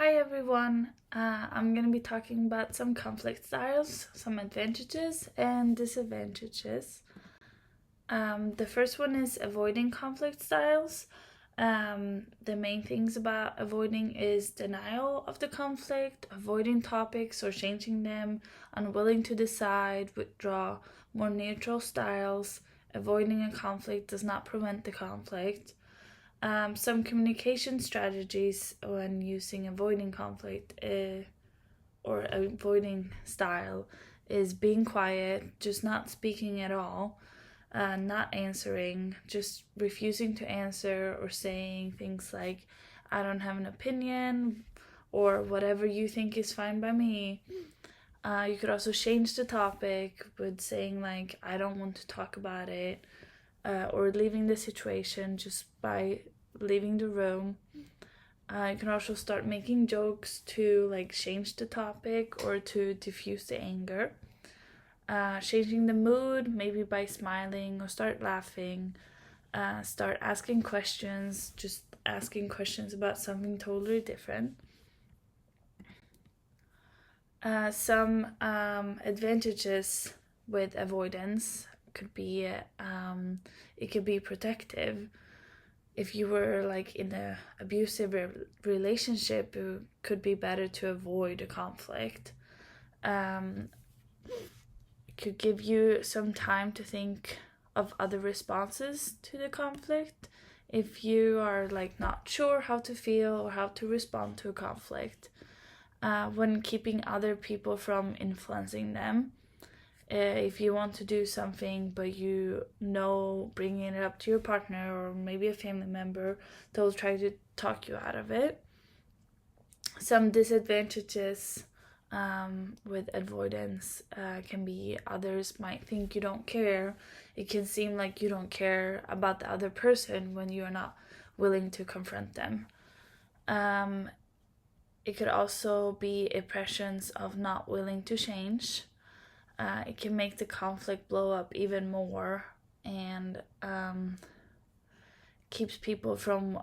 Hi everyone, I'm going to be talking about some conflict styles, some advantages and disadvantages. The first one is avoiding conflict styles. The main things about avoiding is denial of the conflict, avoiding topics or changing them, unwilling to decide, withdraw, more neutral styles. Avoiding a conflict does not prevent the conflict. Some communication strategies when using avoiding conflict or avoiding style is being quiet, just not speaking at all, not answering, just refusing to answer or saying things like, I don't have an opinion, or whatever you think is fine by me. You could also change the topic with saying like, I don't want to talk about it. Or leaving the situation just by leaving the room. You can also start making jokes to like change the topic or to diffuse the anger. Changing the mood, maybe by smiling or start laughing. Start asking questions, just asking questions about something totally different. Some advantages with avoidance could be it could be protective. If you were like in a abusive relationship, it could be better to avoid a conflict. It could give you some time to think of other responses to the conflict if you are like not sure how to feel or how to respond to a conflict. When keeping other people from influencing them. If you want to do something but you know bringing it up to your partner or maybe a family member, they'll try to talk you out of it. Some disadvantages with avoidance can be others might think you don't care. It can seem like you don't care about the other person when you're not willing to confront them. It could also be impressions of not willing to change. It can make the conflict blow up even more and keeps people from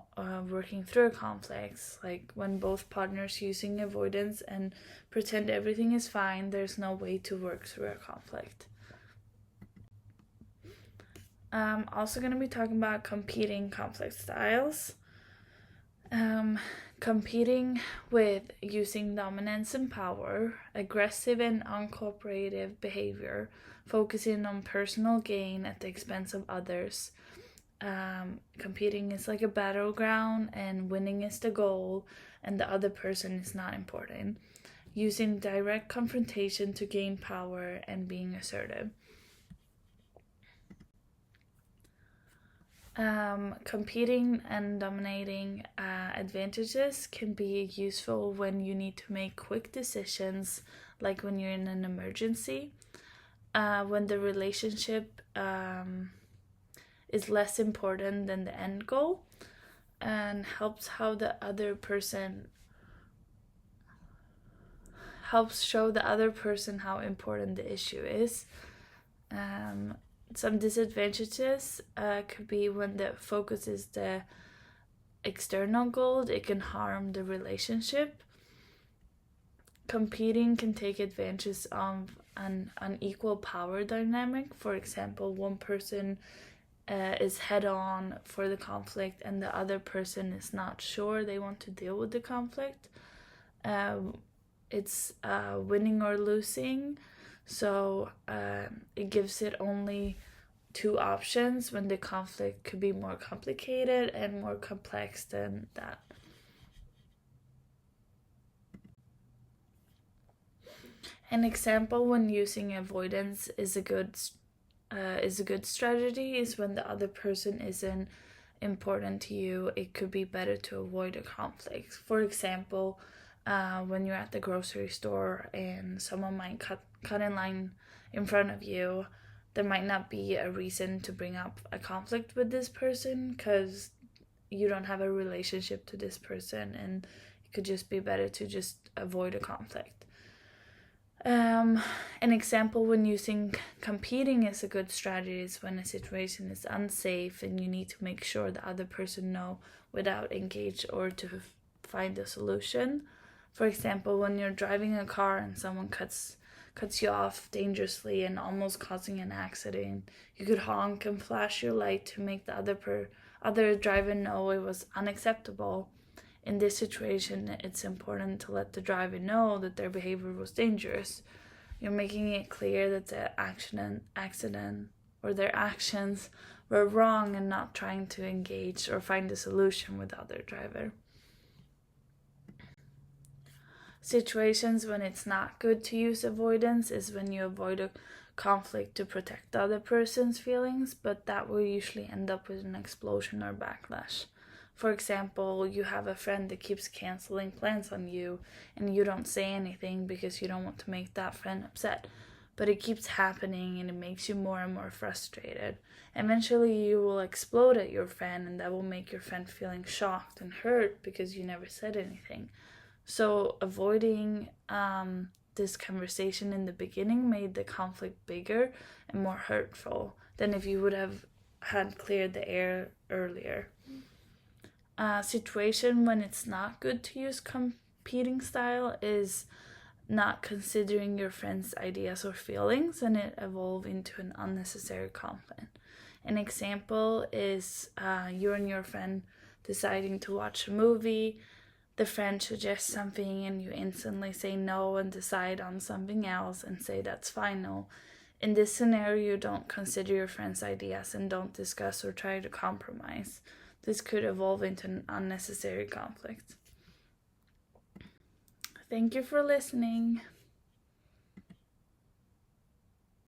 working through conflicts. Like when both partners using avoidance and pretend everything is fine, there's no way to work through a conflict. I'm also going to be talking about competing conflict styles. Competing with using dominance and power, aggressive and uncooperative behavior, focusing on personal gain at the expense of others. Competing is like a battleground and winning is the goal and the other person is not important. Using direct confrontation to gain power and being assertive. Competing and dominating advantages can be useful when you need to make quick decisions, like when you're in an emergency, when the relationship is less important than the end goal, and helps show the other person how important the issue is. Some disadvantages could be when the focus is the external goal, it can harm the relationship. Competing can take advantage of an unequal power dynamic. For example, one person is head on for the conflict and the other person is not sure they want to deal with the conflict. It's winning or losing. So it gives it only two options when the conflict could be more complicated and more complex than that. An example when using avoidance is a good strategy is when the other person isn't important to you. It could be better to avoid a conflict. For example, when you're at the grocery store and someone might cut in line in front of you, there might not be a reason to bring up a conflict with this person because you don't have a relationship to this person, and it could just be better to just avoid a conflict. An example when using competing is a good strategy is when a situation is unsafe and you need to make sure the other person know without engage or to find a solution. For example, when you're driving a car and someone cuts you off dangerously and almost causing an accident, you could honk and flash your light to make the other driver know it was unacceptable. In this situation, it's important to let the driver know that their behavior was dangerous. You're making it clear that the accident or their actions were wrong and not trying to engage or find a solution with the other driver. Situations when it's not good to use avoidance is when you avoid a conflict to protect the other person's feelings, but that will usually end up with an explosion or backlash. For example, you have a friend that keeps canceling plans on you, and you don't say anything because you don't want to make that friend upset. But it keeps happening and it makes you more and more frustrated. Eventually, you will explode at your friend, and that will make your friend feeling shocked and hurt because you never said anything. So avoiding this conversation in the beginning made the conflict bigger and more hurtful than if you would have had cleared the air earlier. Situation when it's not good to use competing style is not considering your friend's ideas or feelings, and it evolve into an unnecessary conflict. An example is you and your friend deciding to watch a movie. The friend suggests something and you instantly say no and decide on something else and say that's final. In this scenario, you don't consider your friend's ideas and don't discuss or try to compromise. This could evolve into an unnecessary conflict. Thank you for listening.